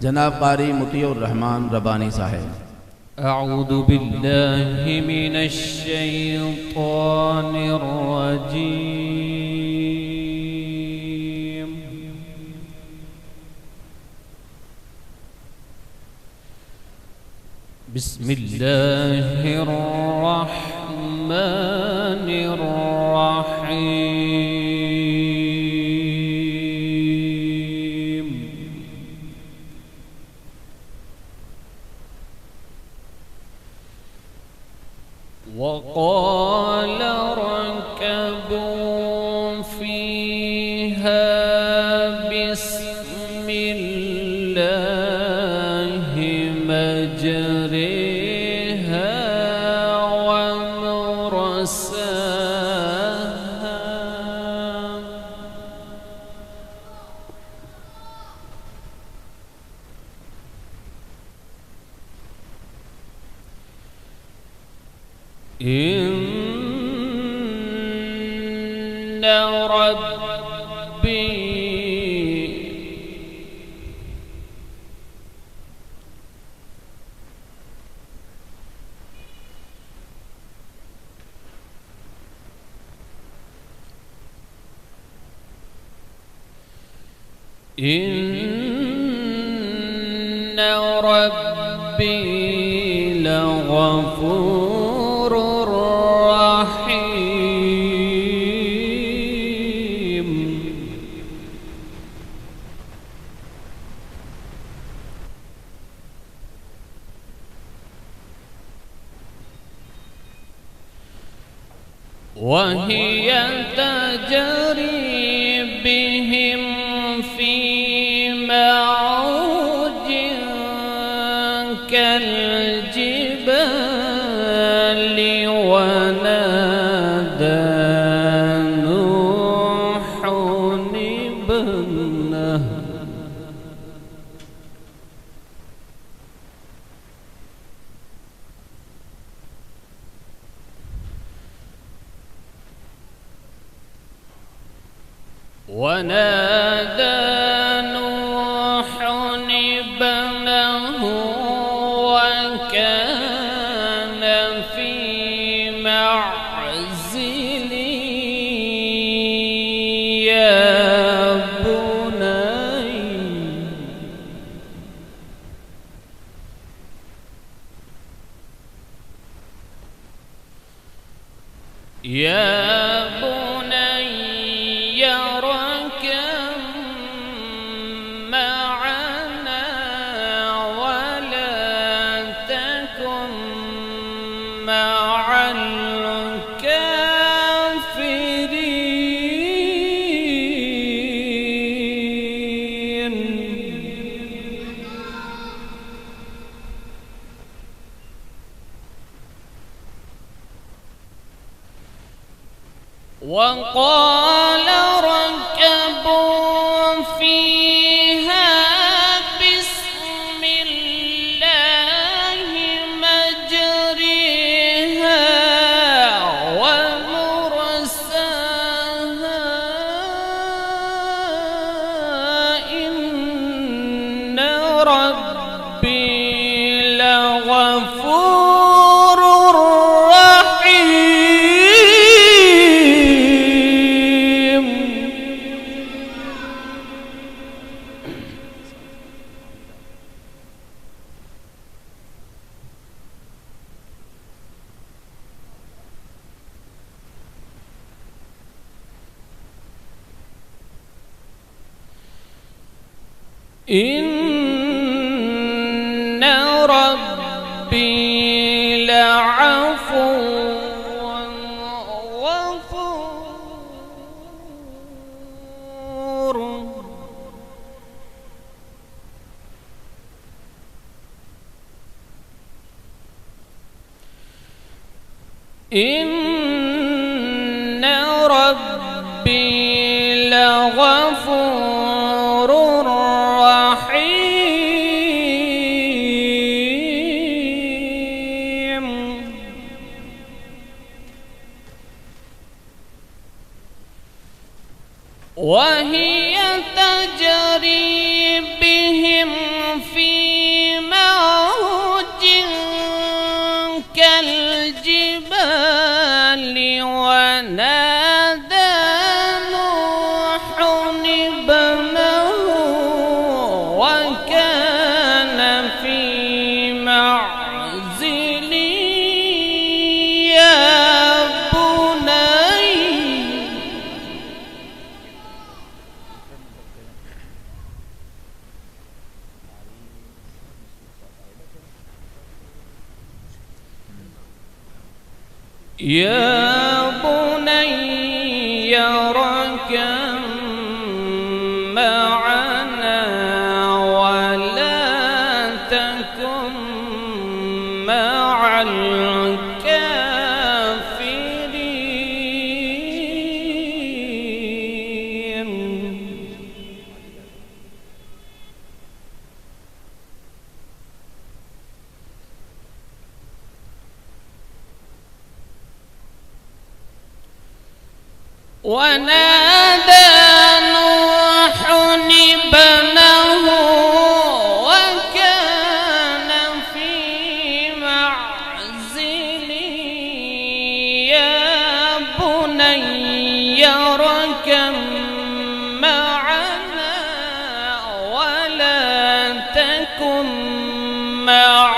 जनाब कारी मुतीउर रहमान रबानी साहिब। अऊज़ु बिल्लाहि मिनश शैतानिर रजीम। बिस्मिल्लाहिर रहमानिर रहीम। वक़ाल रकबू फ़ीहा बिस्मिल्लाहि मजरेहा व मुरसाहा। इन्न रब्बी लगफूर रहीम। वहिय तजरी बिहिम फी मौज कल्जिबालि वनादा नूहुन इब्नह। ونادى نوح ابنه وكان في معزل يا بني اركب معنا ولا تكن مع الكافرين. وقال اركبوا فيها بسم الله مجريها ومرساها إن ربي لغفور رحيم. إن ربي لعفو غفور. إن ربي لغفور رحيم. وهي تجري بهم في وكان في معزل يا بني يا بني اركب معنا ولا تكن مع الكافرين ونادى نوح ابنه وكان في معزل يا بني اركب معنا ولا تكن مع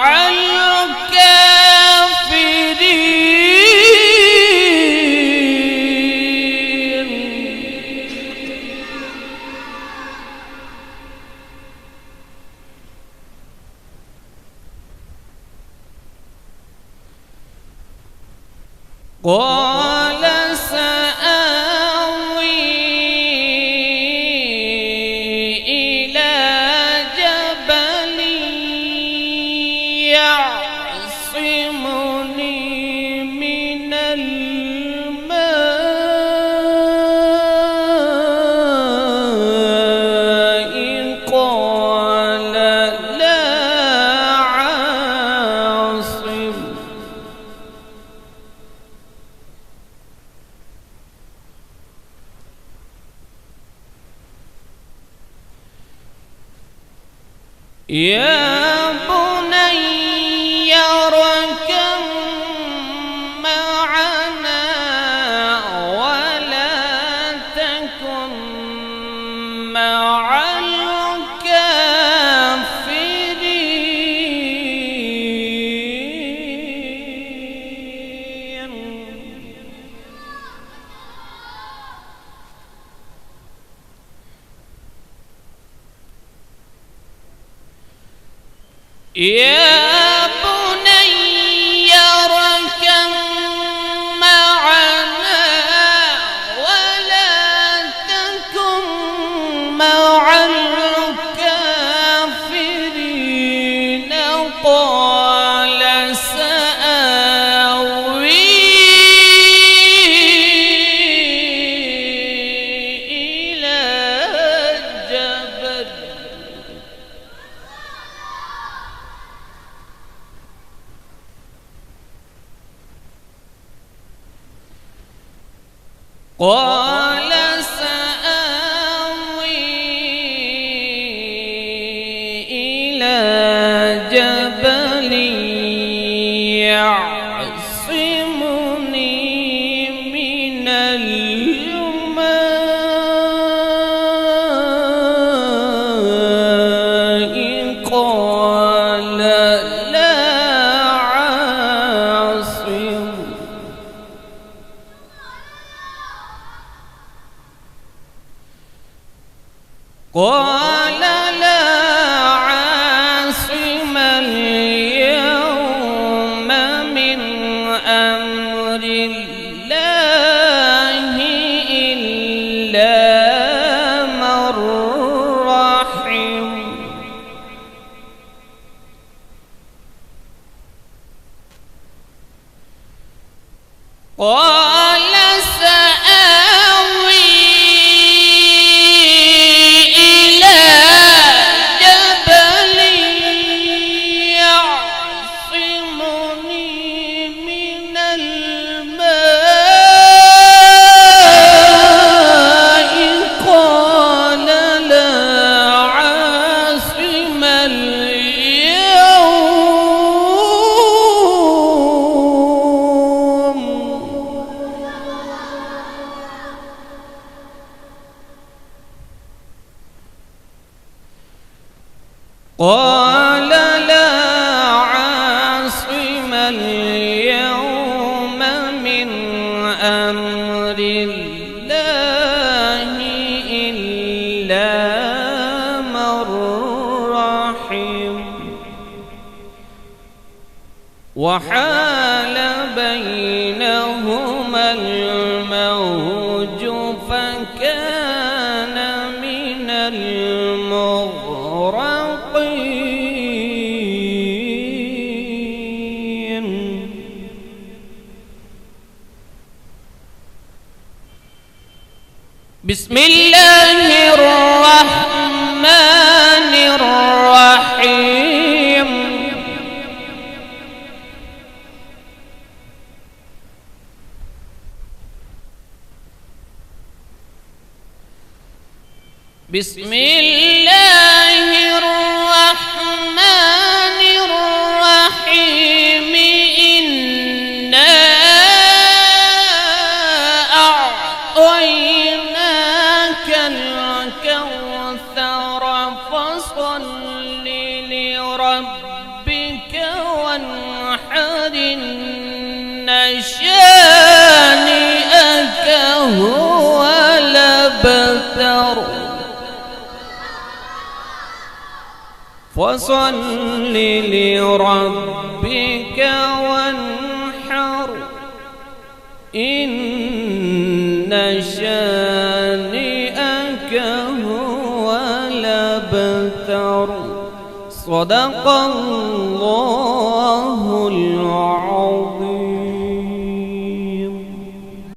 قال سآوي إلى جبل يعصمني من الماء قال لا عاصم يا بني اركب معنا ولا تكن مع الكافرين يا بني اركب معنا ولا تكن مع الكافرين قال سآوي إلى جبل قال سآوي إلى جبل يعصمني من الماء قال لا عاصم قال لا عاصم اليوم من أمر الله إلا من رحم قال سآوي إلى جبل يعصمني من الماء قال لا عاصم اليوم قال لا عاصم اليوم من أمر الله إلا من رحم وحال بينهما الموج فكان من المغرقين. بسم الله الرحمن الرحيم. بسم الله الرحمن الرحيم. إنا أعطيناك الكوثر فصل لربك وانحر إن شانئك هو الأبتر. فصل لربك وانحر إن شانئك هو الأبتر. صدق الله العظيم.